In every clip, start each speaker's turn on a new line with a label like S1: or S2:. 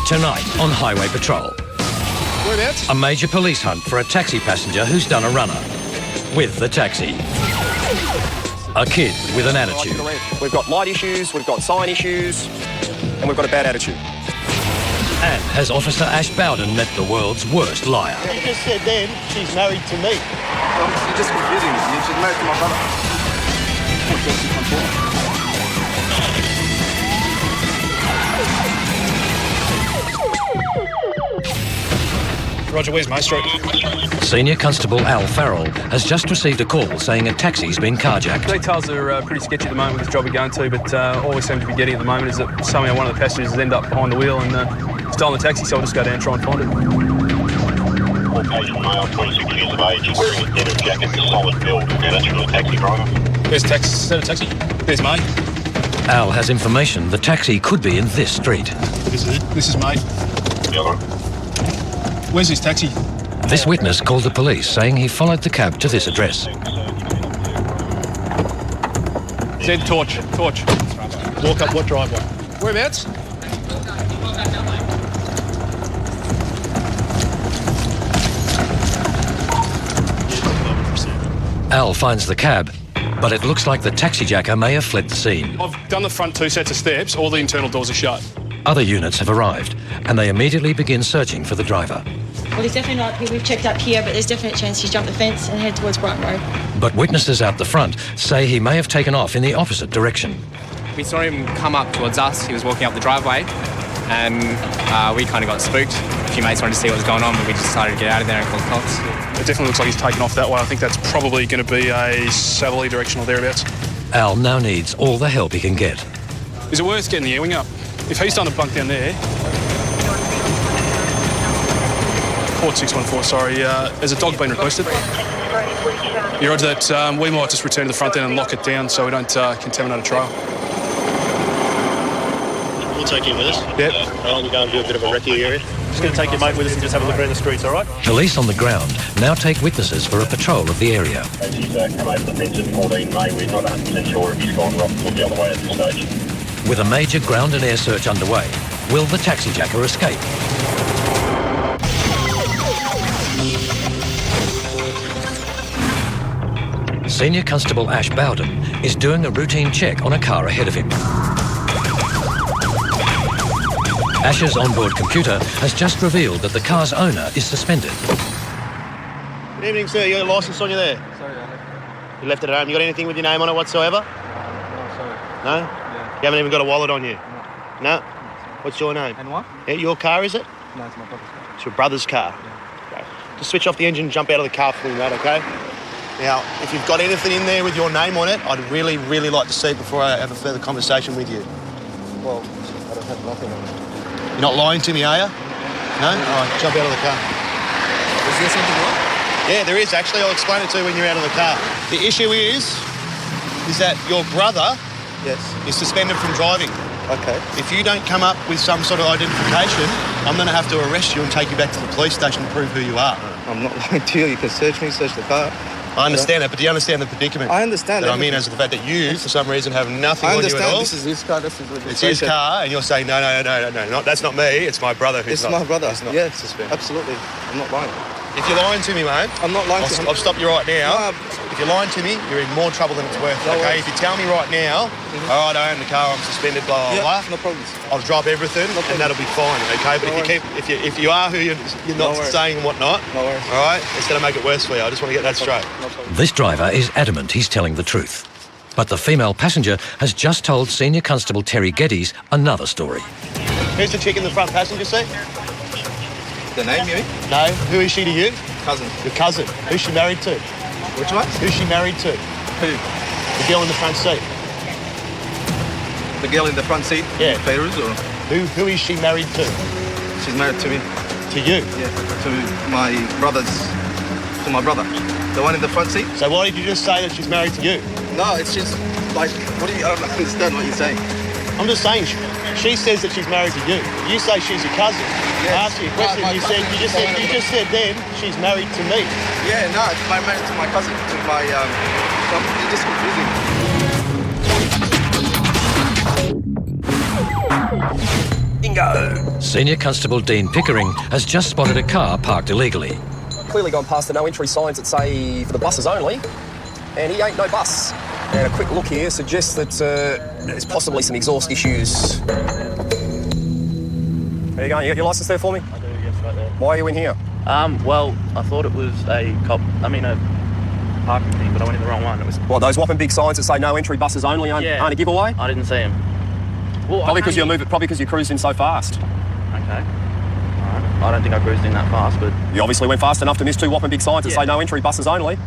S1: Tonight on Highway Patrol.
S2: Whereabouts?
S1: A major police hunt for a taxi passenger who's done a runner. With the taxi. A kid with an attitude.
S3: We've got light issues, we've got sign issues, and we've got a bad attitude.
S1: And has Officer Ash Bowden met the world's worst liar?
S4: You just said then she's married to me.
S3: You're just confusing me. She's married to my brother.
S2: Roger, where's May Street?
S1: Senior Constable Al Farrell has just received a call saying a taxi's been carjacked.
S5: Details are pretty sketchy at the moment with this job we're going to, but all we seem to be getting at the moment is that somehow one of the passengers has ended up behind the wheel and stolen the taxi, so I'll just go down and try and find it.
S6: Caucasian male, 26 years of age, is wearing a denim jacket with solid build. Now that's from the taxi driver.
S2: There's a taxi. Is that a taxi? There's May.
S1: Al has information the taxi could be in this street.
S2: This is it. This is May.
S6: The other one.
S2: Where's his taxi?
S1: This witness called the police saying he followed the cab to this address.
S2: Zed, torch. Walk up what driveway? Whereabouts?
S1: Al finds the cab, but it looks like the taxi jacker may have fled the scene.
S2: I've done the front 2 sets of steps. All the internal doors are shut.
S1: Other units have arrived, and they immediately begin searching for the driver.
S7: Well, he's definitely not. We've checked up here, but there's definite chance he's jumped the fence and headed towards Brighton Road.
S1: But witnesses out the front say he may have taken off in the opposite direction.
S8: We saw him come up towards us. He was walking up the driveway, and we kind of got spooked. A few mates wanted to see what was going on, but we just decided to get out of there and call the cops.
S2: It definitely looks like he's taken off that way. I think that's probably going to be a southerly direction or thereabouts.
S1: Al now needs all the help he can get.
S2: Is it worth getting the air-wing up? If he's done a bunk down there... Port 614, sorry. Has a dog been requested? Yeah, roger that. We might just return to the front end and lock it down so we don't contaminate a trail.
S4: We'll take you with us.
S2: Yep.
S4: I'll go and do a bit of a recce area. Just going to take your mate with us and just have a look around the streets, all right?
S1: Police on the ground now take witnesses for a patrol of the area.
S6: As he's come over the fence at 14 May, we're not 100% sure if he's gone rough or the other way at this stage.
S1: With a major ground and air search underway, will the taxi jacker escape? Senior Constable Ash Bowden is doing a routine check on a car ahead of him. Ash's onboard computer has just revealed that the car's owner is suspended.
S4: Good evening, sir. You got a licence on you there?
S5: Sorry,
S4: You left it at home. You got anything with your name on it whatsoever?
S5: No, sorry.
S4: No?
S5: Yeah.
S4: You haven't even got a wallet on you?
S5: No.
S4: No? What's your name?
S5: And what?
S4: Yeah, your car, is it?
S5: No, it's my brother's car.
S4: It's your brother's car? Okay. Just switch off the engine and jump out of the car for me, mate, okay? Now, if you've got anything in there with your name on it, I'd really, really like to see it before I have a further conversation with you.
S5: Well, I don't have nothing on it.
S4: You're not lying to me, are you? No? All right, jump out of the car.
S5: Is there something wrong?
S4: Yeah, there is, actually. I'll explain it to you when you're out of the car. The issue is that your brother
S5: Yes.
S4: is suspended from driving.
S5: Okay.
S4: If you don't come up with some sort of identification, I'm going to have to arrest you and take you back to the police station to prove who you are.
S5: I'm not lying to you. You can search me, search the car.
S4: I understand that, but do you understand the predicament?
S5: I understand
S4: that I'm in
S5: everything.
S4: as the fact that you, for some reason, have nothing
S5: I
S4: on you at all.
S5: understand. This is his car. This is the
S4: It's his car, and you're saying, no, that's not me. It's my brother who's
S5: It's my brother.
S4: Who's not
S5: Yeah,
S4: suspended.
S5: absolutely. I'm not lying.
S4: If you're lying to me, mate,
S5: I'm not lying to you.
S4: I'll stop you right now.
S5: No.
S4: If you're lying to me, you're in more trouble than it's worth,
S5: No
S4: okay?
S5: worries.
S4: If you tell me right now, all right, I own the car, I'm suspended, blah, blah, blah,
S5: no problems.
S4: I'll drop everything, and that'll be fine, okay? But
S5: No
S4: if you are who you're not
S5: worries.
S4: saying and whatnot,
S5: No worries.
S4: all right, it's going to make it worse for you. I just want to get that straight.
S5: No problem.
S1: This driver is adamant he's telling the truth. But the female passenger has just told Senior Constable Terry Geddes another story.
S4: Who's the chick in the front passenger seat?
S5: The name, you mean?
S4: No. Who is she to you?
S5: Cousin.
S4: Your cousin. Who's she married to?
S5: Which one?
S4: Who's she married to?
S5: Who?
S4: The girl in the front seat.
S5: The girl in the front seat?
S4: Yeah.
S5: Beirut, or?
S4: Who is she married to?
S5: She's married to me.
S4: To you.
S5: Yeah, to my brother. The one in the front seat?
S4: So why did you just say that she's married to you?
S5: No, it's just like, I don't understand what you're saying.
S4: I'm just saying, she says that she's married to you. You say she's your cousin.
S5: Yes.
S4: I asked you a question. You just said then she's married to me.
S5: Yeah, no, it's married to my cousin, to my, it's just confusing.
S9: Bingo!
S1: Senior Constable Dean Pickering has just spotted a car parked illegally.
S3: Clearly gone past the no entry signs that say for the buses only, and he ain't no bus. And a quick look here suggests that there's possibly some exhaust issues. There you go. You got your licence there for me?
S10: I do, yes, right there.
S3: Why are you in here?
S10: Well, I thought it was a parking thing, but I went in the wrong one. It was
S3: What, those whopping big signs that say no entry buses only aren't a giveaway?
S10: I didn't see him. Well,
S3: Probably because you cruised in so fast.
S10: Okay. All right. I don't think I cruised in that fast, but
S3: You obviously went fast enough to miss two whopping big signs that say no entry buses only.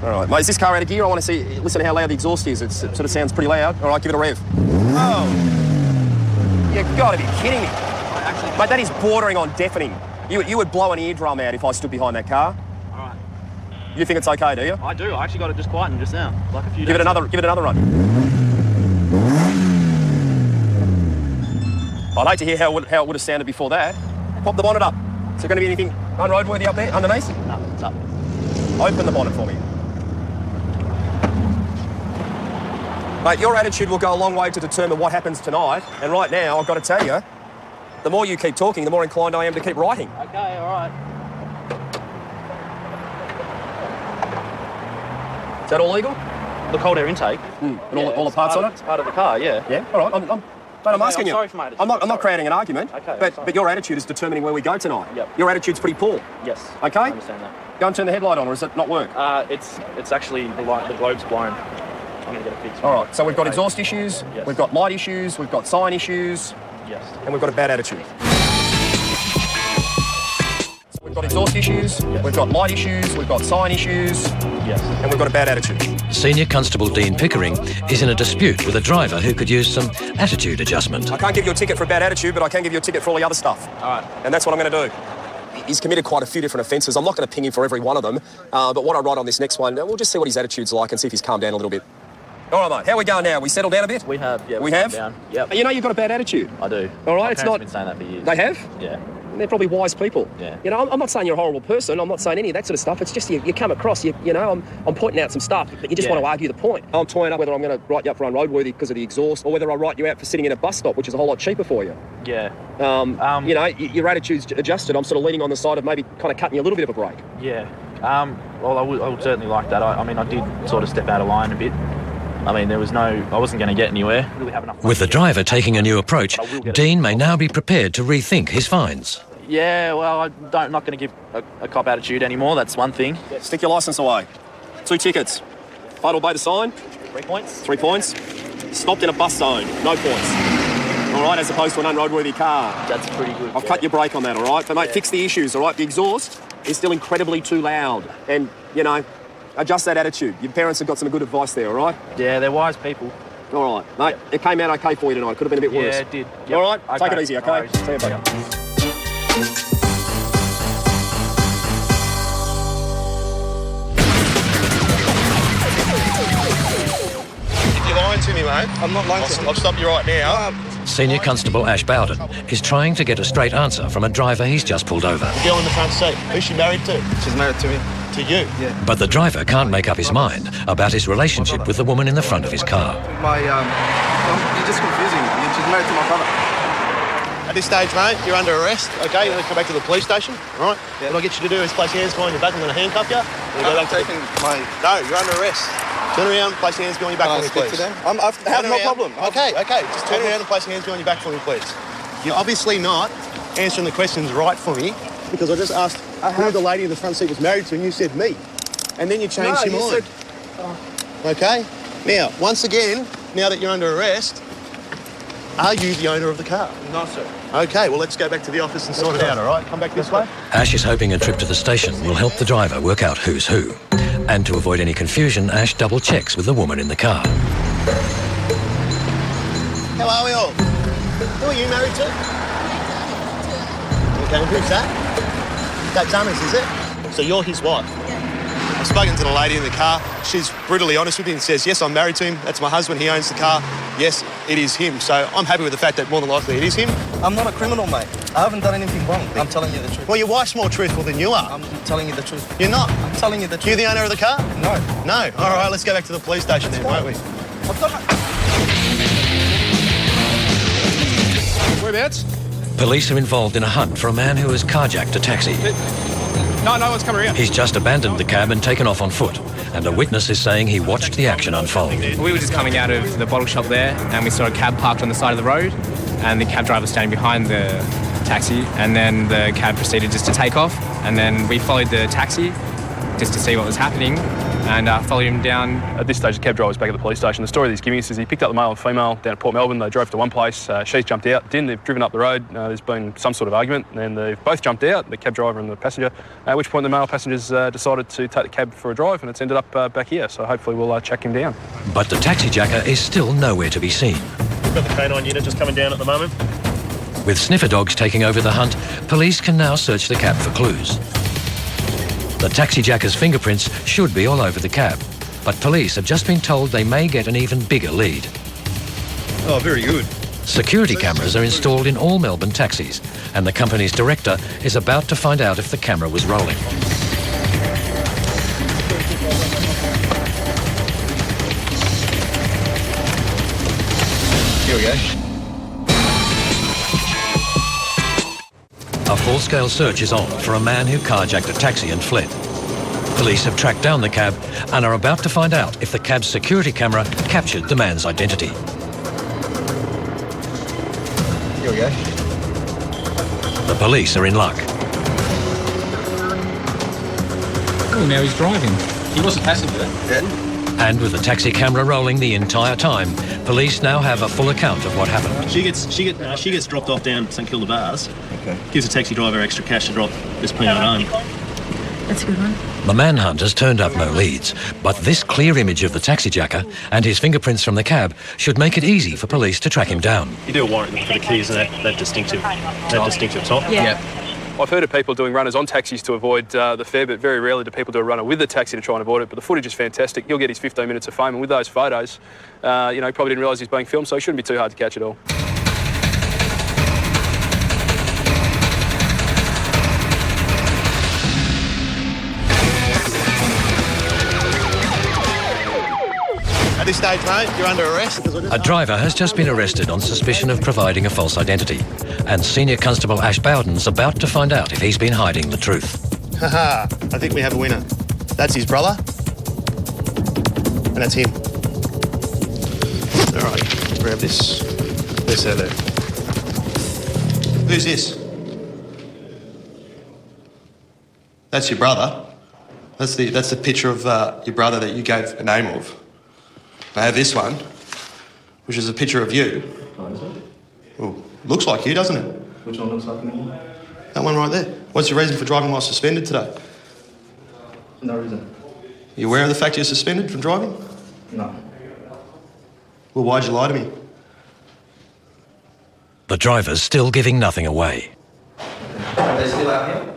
S3: All right, mate, is this car out of gear? I want to listen to how loud the exhaust is. It sort of sounds pretty loud. All right, give it a rev. Oh, you've got to be kidding me. Mate, that is bordering on deafening. You would blow an eardrum out if I stood behind that car.
S10: all right.
S3: You think it's okay, do you?
S10: I do. I actually got it just quietened just now, like a few
S3: Give
S10: days
S3: it another run. I'd hate to hear how it would have sounded before that. Pop the bonnet up. Is there going to be anything unroadworthy up there, underneath?
S10: No, it's up.
S3: Open the bonnet for me. Mate, your attitude will go a long way to determine what happens tonight. And right now, I've got to tell you, the more you keep talking, the more inclined I am to keep writing.
S10: Okay, all right.
S3: Is that all legal?
S10: The cold air intake.
S3: And all the parts on it?
S10: It's part of the car, yeah.
S3: Yeah, all right. I'm asking you.
S10: sorry for my attitude.
S3: I'm not creating an argument.
S10: Okay,
S3: But your attitude is determining where we go tonight.
S10: Yep.
S3: Your attitude's pretty poor.
S10: Yes.
S3: Okay?
S10: I understand that.
S3: Go and turn the headlight on, or does it not work?
S10: It's actually the globe's blown. I'm going to get it fixed.
S3: All right, so we've got exhaust issues,
S10: Yes.
S3: we've got light issues, we've got sign issues,
S10: Yes.
S3: and we've got a bad attitude. We've got exhaust issues, we've got light issues, we've got sign issues,
S10: Yes.
S3: and we've got a bad attitude.
S1: Senior Constable Dean Pickering is in a dispute with a driver who could use some attitude adjustment.
S3: I can't give you a ticket for a bad attitude, but I can give you a ticket for all the other stuff.
S10: All right.
S3: And that's what I'm going to do. He's committed quite a few different offences. I'm not going to ping him for every one of them, but what I write on this next one, we'll just see what his attitude's like and see if he's calmed down a little bit. All right, mate. How are we going now? We settled down a bit?
S10: We have, yeah.
S3: We have?
S10: Down. Yep.
S3: You know you've got a bad attitude.
S10: I do.
S3: All right,
S10: My
S3: it's
S10: parents
S3: not.
S10: have been saying that for years.
S3: They have?
S10: Yeah.
S3: They're probably wise people.
S10: Yeah.
S3: You know, I'm not saying you're a horrible person. I'm not saying any of that sort of stuff. It's just you come across, you know, I'm pointing out some stuff, but you just want to argue the point. I'm toying up whether I'm going to write you up for unroadworthy because of the exhaust or whether I write you out for sitting in a bus stop, which is a whole lot cheaper for you.
S10: Yeah.
S3: You know, your attitude's adjusted. I'm sort of leaning on the side of maybe kind of cutting you a little bit of a break.
S10: Yeah. Well, I would certainly like that. I mean, I did sort of step out of line a bit. I mean, I wasn't going to get anywhere. Really have enough.
S1: With the driver taking a new approach, Dean may now be prepared to rethink his fines.
S10: Yeah, well, I'm not going to give a cop attitude anymore. That's one thing.
S3: Stick your licence away. 2 tickets. Fatal obey the sign.
S10: 3 points.
S3: 3 points. Stopped in a bus zone. No points. All right, as opposed to an unroadworthy car.
S10: That's pretty good.
S3: I've cut your brake on that, all right? But, mate, fix the issues, all right? The exhaust is still incredibly too loud. And, you know, adjust that attitude. Your parents have got some good advice there, all right?
S10: Yeah, they're wise people.
S3: All right, mate. It came out okay for you tonight. Could have been a bit worse.
S10: Yeah, it did. Yep.
S3: All right, take it easy, okay?
S10: Right.
S3: See you, buddy. If you're lying to me, mate, I'm not lying to you. I'll stop you right now.
S1: Senior Constable Ash Bowden is trying to get a straight answer from a driver he's just pulled over.
S4: The girl in the front seat, who's she married to?
S9: She's married to me.
S4: To you?
S9: Yeah.
S1: But the driver can't make up his mind about his relationship with the woman in the front of his car.
S9: You're just confusing me. She's married to my brother.
S4: At this stage, mate, you're under arrest, okay? You're going to come back to the police station, all right?
S9: Yeah.
S4: What I get you to do is place your hands behind your back. I'm going to handcuff you.
S9: I'm taking my...
S4: No, you're under arrest. Turn around, place your hands behind your back for me, please.
S9: I have no problem.
S4: Okay. Just turn around and place your hands behind your back for me, please. You're obviously not answering the questions right for me because I just asked who the lady in the front seat was married to and you said me. And then you changed your mind. Okay? Now, once again, now that you're under arrest, are you the owner of the car?
S9: No, sir.
S4: Okay, well, let's go back to the office and sort it out, all right? Come back this way.
S1: Ash is hoping a trip to the station will help the driver work out who's who. And to avoid any confusion, Ash double checks with the woman in the car.
S4: How are we all? Who are you married to? Okay, who's that? That's Amos, is it? So you're his wife? I've spoken to the lady in the car. She's brutally honest with me and says, yes, I'm married to him. That's my husband. He owns the car. Yes, it is him. So I'm happy with the fact that more than likely it is him.
S9: I'm not a criminal, mate. I haven't done anything wrong. I'm telling you the truth.
S4: Well, your wife's more truthful than you are.
S9: I'm telling you the truth.
S4: You're not.
S9: I'm telling you the truth.
S4: You're the owner of the car?
S9: No.
S4: No. All right, let's go back to the police station then, won't we?
S9: I've done it.
S3: Whereabouts?
S1: Police are involved in a hunt for a man who has carjacked a taxi.
S2: No one's coming around.
S1: He's just abandoned the cab and taken off on foot, and a witness is saying he watched the action unfold.
S8: We were just coming out of the bottle shop there, and we saw a cab parked on the side of the road, and the cab driver standing behind the taxi, and then the cab proceeded just to take off, and then we followed the taxi just to see what was happening, and followed him down.
S5: At this stage, the cab driver was back at the police station. The story that he's giving us is he picked up the male and female down at Port Melbourne. They drove to one place. She's jumped out. They've driven up the road. There's been some sort of argument, and they've both jumped out, the cab driver and the passenger, at which point the male passengers decided to take the cab for a drive, and it's ended up back here. So hopefully we'll track him down.
S1: But the taxi jacker is still nowhere to be seen.
S11: We've got the canine unit just coming down at the moment.
S1: With sniffer dogs taking over the hunt, police can now search the cab for clues. The taxi jacker's fingerprints should be all over the cab, but police have just been told they may get an even bigger lead.
S11: Oh, very good.
S1: Security cameras are installed in all Melbourne taxis, and the company's director is about to find out if the camera was rolling.
S11: Here we go.
S1: A full-scale search is on for a man who carjacked a taxi and fled. Police have tracked down the cab and are about to find out if the cab's security camera captured the man's identity.
S11: Here we go.
S1: The police are in luck.
S12: Oh, now he's driving. He was a passenger.
S11: Yeah.
S1: And with the taxi camera rolling the entire time, police now have a full account of what happened.
S11: She gets dropped off down St Kilda Bars. Okay. Gives the taxi driver extra cash to drop this plane at home.
S7: That's a good one.
S1: The manhunt has turned up no leads, but this clear image of the taxi jacker and his fingerprints from the cab should make it easy for police to track him down.
S11: You do a warrant for the keys and that distinctive top.
S7: Yeah.
S5: I've heard of people doing runners on taxis to avoid the fare, but very rarely do people do a runner with the taxi to try and avoid it. But the footage is fantastic. He'll get his 15 minutes of fame, and with those photos, he probably didn't realise he's being filmed, so it shouldn't be too hard to catch at all.
S4: At this stage, mate, you're under arrest.
S1: A driver has just been arrested on suspicion of providing a false identity, and Senior Constable Ash Bowden's about to find out if he's been hiding the truth.
S4: Haha, I think we have a winner. That's his brother, and that's him. All right, let's grab this. This out there. Who's this? That's your brother. That's the picture of your brother that you gave a name of. I have this one, which is a picture of you.
S9: Oh, is it?
S4: Well, looks like you, doesn't it?
S9: Which one looks like me?
S4: That one right there. What's your reason for driving while suspended today?
S9: No reason.
S4: You aware of the fact you're suspended from driving?
S9: No.
S4: Well, why'd you lie to me?
S1: The driver's still giving nothing away.
S9: Are they still out here?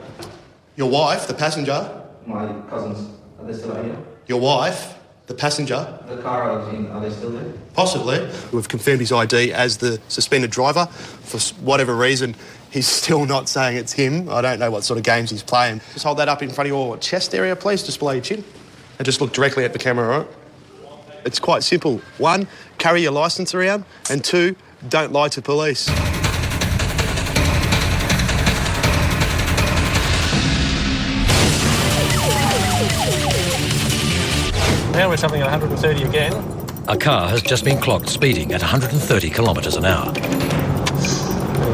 S4: Your wife, the passenger.
S9: My cousins, are they still out here?
S4: Your wife, the passenger.
S9: The car I was in, are they still there?
S4: Possibly. We've confirmed his ID as the suspended driver. For whatever reason, he's still not saying it's him. I don't know what sort of games he's playing. Just hold that up in front of your chest area, please. Display your chin. And just look directly at the camera, all right? It's quite simple. 1, carry your licence around. And 2, don't lie to police.
S12: Now we're something at 130 again.
S1: A car has just been clocked speeding at 130 kilometres an hour.
S12: He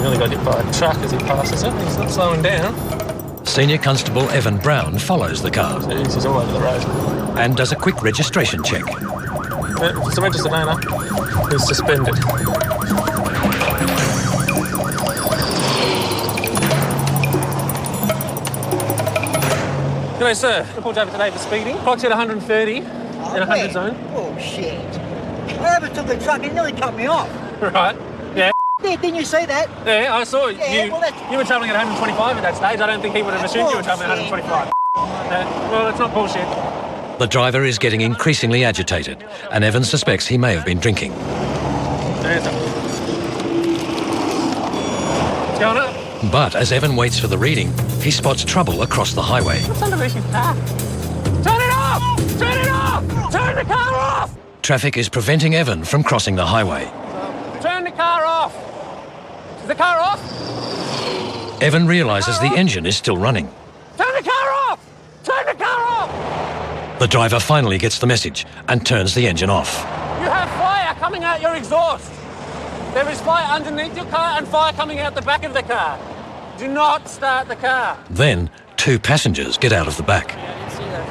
S12: nearly got hit by a truck as he passes it. He's not slowing down.
S1: Senior Constable Evan Brown follows the car
S12: He's all over the road.
S1: and does a quick registration check.
S12: If it's a registered owner, he's suspended. G'day, sir. Report over today for speeding. Clock's at 130 in a 100 zone.
S13: Oh, shit. I overtook the truck and nearly cut me off.
S12: Right. Yeah.
S13: Yeah, didn't you see that?
S12: Yeah, I saw
S13: Yeah,
S12: you.
S13: well,
S12: You were travelling at 125 at that stage. I don't think he would have assumed you were travelling at 125. Well, that's not bullshit.
S1: The driver is getting increasingly agitated, and Evan suspects he may have been drinking.
S12: There's it. It's going up.
S1: But as Evan waits for the reading, he spots trouble across the highway.
S12: What's underneath your car? Turn it off! Turn it off! Turn the car off!
S1: Traffic is preventing Evan from crossing the highway.
S12: Turn the car off! Is the car off?
S1: Evan realises the engine is still running.
S12: Turn the car off! Turn the car off!
S1: The driver finally gets the message and turns the engine off.
S12: You have fire coming out your exhaust. There is fire underneath your car and fire coming out the back of the car. Do not start the car.
S1: Then 2 passengers get out of the back.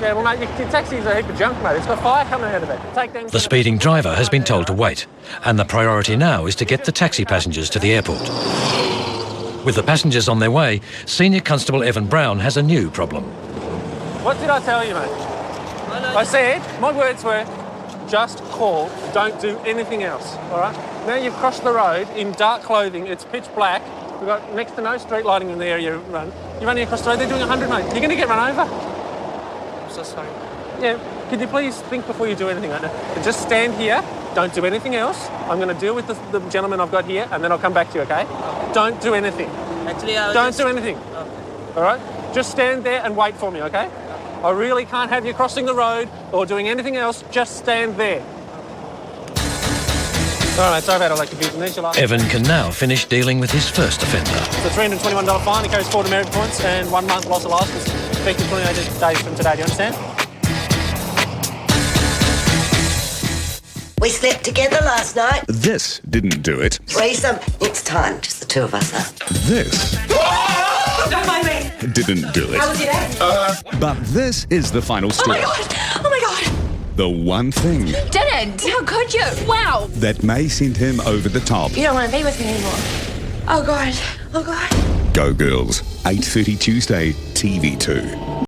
S12: Yeah, well, mate, your taxi's a heap of junk, mate. It's got fire coming out of it. Take them.
S1: The speeding driver has been told to wait, and the priority now is to get the taxi passengers to the airport. With the passengers on their way, Senior Constable Evan Brown has a new problem.
S12: What did I tell you, mate? I said, my words were, just call, don't do anything else, all right? Now you've crossed the road in dark clothing, it's pitch black, we've got next to no street lighting in the area you run. You're running across the road, they're doing 100, mate. You're going to get run over. I'm so sorry. Yeah, could you please think before you do anything right now? Just stand here, don't do anything else. I'm going to deal with the gentleman I've got here, and then I'll come back to you, okay? Don't do anything.
S13: Actually,
S12: don't do anything. All right? Just stand there and wait for me, okay? I really can't have you crossing the road or doing anything else. Just stand there. All right, sorry about all that confusion. There's your last.
S1: Evan can now finish dealing with his first offender.
S12: It's a $321 fine. It carries 4 demerit points and 1 month loss of licence. Effective 28 days from today. Do you understand?
S14: We slept together last night.
S15: This didn't do it.
S14: Threesome. Next time, just the 2 of us, huh?
S15: This
S14: Don't mind me.
S15: didn't do it.
S14: How was your day?
S15: But this is the final
S14: Oh my
S15: straw.
S14: God! Oh my God!
S15: The one thing
S16: Didn't? How could you? Wow.
S15: that may send him over the top.
S16: You don't want to be with me anymore. Oh, God. Oh, God.
S15: Go Girls, 8:30 Tuesday, TV2.